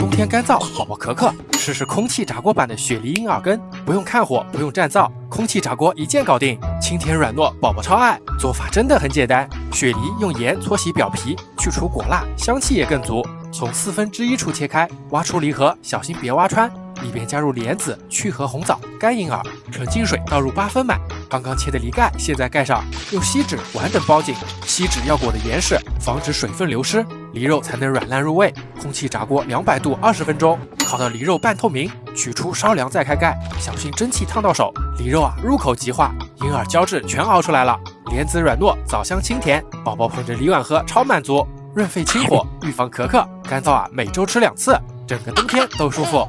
冬天干燥，宝宝咳咳，试试空气炸锅版的雪梨婴儿羹，不用看火，不用蘸皂，空气炸锅一键搞定，清甜软糯，宝宝超爱。做法真的很简单，雪梨用盐搓洗表皮，去除果蜡，香气也更足。从1/4处切开，挖出梨核，小心别挖穿。里边加入莲子、去核红枣、干银耳，纯净水倒入8分满。刚刚切的梨盖现在盖上，用锡纸完整包紧。锡纸要裹得严实，防止水分流失，梨肉才能软烂入味。空气炸锅200度20分钟，烤到梨肉半透明，取出稍凉再开盖，小心蒸汽烫到手。梨肉入口即化，银耳胶质全熬出来了，莲子软糯，枣香清甜，宝宝捧着梨碗喝超满足，润肺清火，预防咳咳。干燥每周吃2次，整个冬天都舒服。